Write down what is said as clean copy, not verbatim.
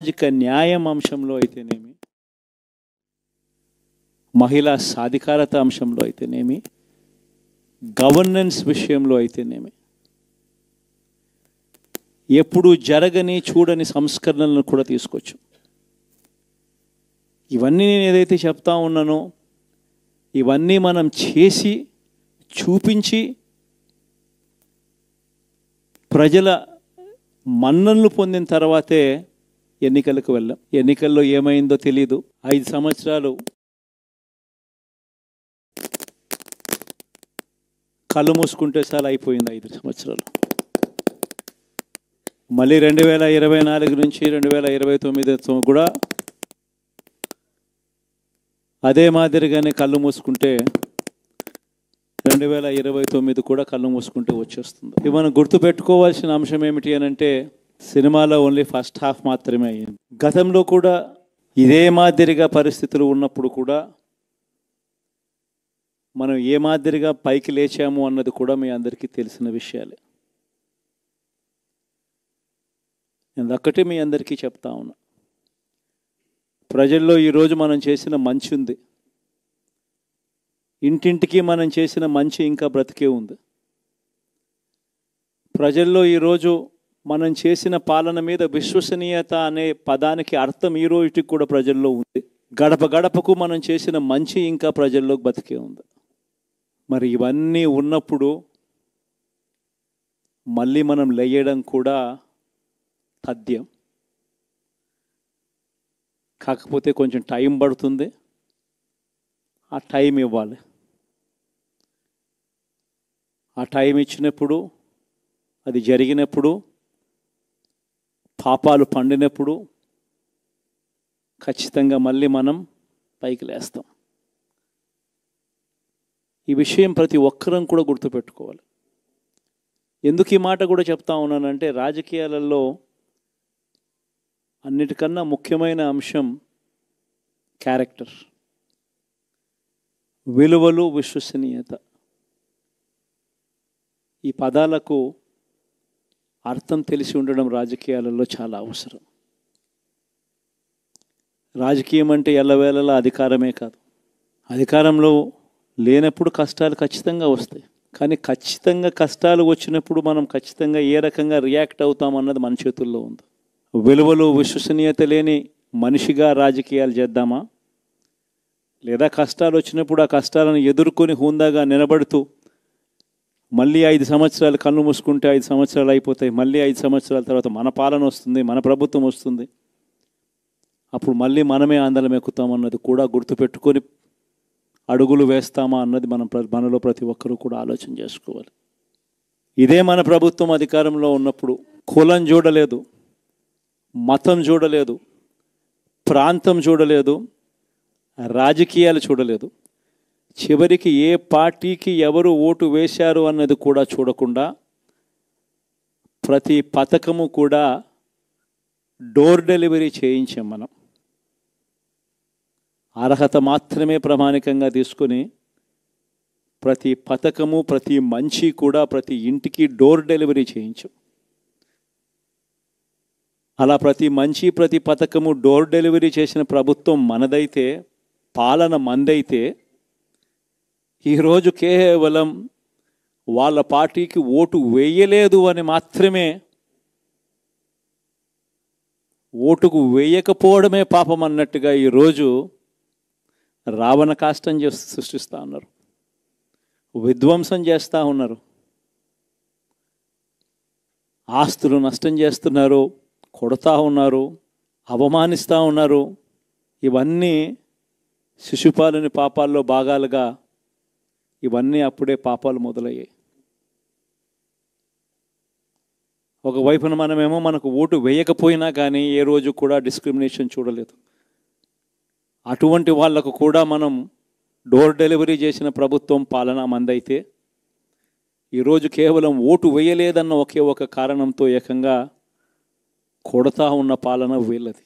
సామాజిక న్యాయం అంశంలో అయితేనేమి, మహిళా సాధికారత అంశంలో అయితేనేమి, గవర్నెన్స్ విషయంలో అయితేనేమి ఎప్పుడు జరగని చూడని సంస్కరణలను కూడా తీసుకొచ్చు. ఇవన్నీ నేను ఏదైతే చెప్తా ఉన్నానో ఇవన్నీ మనం చేసి చూపించి ప్రజల మన్ననలు పొందిన తర్వాతే ఎన్నికలకు వెళ్ళాం. ఎన్నికల్లో ఏమైందో తెలీదు. 5 సంవత్సరాలు కళ్ళు మూసుకుంటే చాలా అయిపోయింది. 5 సంవత్సరాలు మళ్ళీ 2024 నుంచి 2029 కూడా అదే మాదిరిగానే కళ్ళు మూసుకుంటే 2029 కూడా కళ్ళు మూసుకుంటే వచ్చేస్తుంది. ఇవి మనం గుర్తుపెట్టుకోవాల్సిన అంశం ఏమిటి అని అంటే సినిమాలో ఓన్లీ ఫస్ట్ హాఫ్ మాత్రమే అయ్యింది. గతంలో కూడా ఇదే మాదిరిగా పరిస్థితులు ఉన్నప్పుడు కూడా మనం ఏ మాదిరిగా పైకి లేచాము అన్నది కూడా మీ అందరికీ తెలిసిన విషయాలే. నేను ఒక్కటే మీ అందరికీ చెప్తా ఉన్నా, ప్రజల్లో ఈరోజు మనం చేసిన మంచి ఉంది. ఇంటింటికి మనం చేసిన మంచి ఇంకా బ్రతికే ఉంది. ప్రజల్లో ఈరోజు మనం చేసిన పాలన మీద విశ్వసనీయత అనే పదానికి అర్థం ఈ రోజుకి కూడా ప్రజల్లో ఉంది. గడప గడపకు మనం చేసిన మంచి ఇంకా ప్రజల్లో బతికే ఉంది. మరి ఇవన్నీ ఉన్నప్పుడు మళ్ళీ మనం లేయడం కూడా తథ్యం. కాకపోతే కొంచెం టైం పడుతుంది. ఆ టైం ఇవ్వాలి. ఆ టైం ఇచ్చినప్పుడు, అది జరిగినప్పుడు, పాపాలు పండినప్పుడు ఖచ్చితంగా మళ్ళీ మనం పైకి లేస్తాం. ఈ విషయం ప్రతి ఒక్కరం కూడా గుర్తుపెట్టుకోవాలి. ఎందుకు ఈ మాట కూడా చెప్తా ఉన్నానంటే రాజకీయాలలో అన్నిటికన్నా ముఖ్యమైన అంశం క్యారెక్టర్, విలువలు, విశ్వసనీయత. ఈ పదాలకు అర్థం తెలిసి ఉండడం రాజకీయాలలో చాలా అవసరం. రాజకీయం అంటే ఎల్లవేళలా అధికారమే కాదు. అధికారంలో లేనప్పుడు కష్టాలు ఖచ్చితంగా వస్తాయి. కానీ ఖచ్చితంగా కష్టాలు వచ్చినప్పుడు మనం ఖచ్చితంగా ఏ రకంగా రియాక్ట్ అవుతామన్నది మన చేతుల్లో ఉంది. విలువలు, విశ్వసనీయత లేని మనిషిగా రాజకీయాలు చేద్దామా, లేదా కష్టాలు వచ్చినప్పుడు ఆ కష్టాలను ఎదుర్కొని హుందాగా నిలబడుతూ మళ్ళీ 5 సంవత్సరాలు కళ్ళు మూసుకుంటే 5 సంవత్సరాలు అయిపోతాయి, మళ్ళీ 5 సంవత్సరాల తర్వాత మన పాలన వస్తుంది, మన ప్రభుత్వం వస్తుంది, అప్పుడు మళ్ళీ మనమే ఆందోళన ఎక్కుతామన్నది కూడా గుర్తుపెట్టుకొని అడుగులు వేస్తామా అన్నది మనలో ప్రతి ఒక్కరూ కూడా ఆలోచన చేసుకోవాలి. ఇదే మన ప్రభుత్వం అధికారంలో ఉన్నప్పుడు కులం చూడలేదు, మతం చూడలేదు, ప్రాంతం చూడలేదు, రాజకీయాలు చూడలేదు, చివరికి ఏ పార్టీకి ఎవరు ఓటు వేశారు అన్నది కూడా చూడకుండా ప్రతి పథకము కూడా డోర్ డెలివరీ చేయించాం. మనం అర్హత మాత్రమే ప్రామాణికంగా తీసుకొని ప్రతి పథకము, ప్రతి మంచి కూడా ప్రతి ఇంటికి డోర్ డెలివరీ చేయించాం. అలా ప్రతి మంచి, ప్రతి పథకము డోర్ డెలివరీ చేసిన ప్రభుత్వం మనదైతే, పాలన మందైతే, ఈరోజు కేవలం వాళ్ళ పార్టీకి ఓటు వేయలేదు అని మాత్రమే, ఓటుకు వేయకపోవడమే పాపం అన్నట్టుగా ఈరోజు రావణ కాష్టం సృష్టిస్తూ ఉన్నారు, విధ్వంసం చేస్తూ ఉన్నారు, ఆస్తులు నష్టం చేస్తున్నారు, కొడతా ఉన్నారు, అవమానిస్తూ ఉన్నారు. ఇవన్నీ శిశుపాలుని పాపాల్లో భాగాలుగా ఇవన్నీ అప్పుడే పాపాలు మొదలయ్యాయి. ఒకవైపున మనమేమో మనకు ఓటు వేయకపోయినా కానీ ఏ రోజు కూడా డిస్క్రిమినేషన్ చూడలేదు. అటువంటి వాళ్లకు కూడా మనం డోర్ డెలివరీ చేసిన ప్రభుత్వం పాలన మందైతే ఈరోజు కేవలం ఓటు వేయలేదన్న ఒకే ఒక కారణంతో ఏకంగా కొడతా ఉన్న పాలన వీళ్ళది.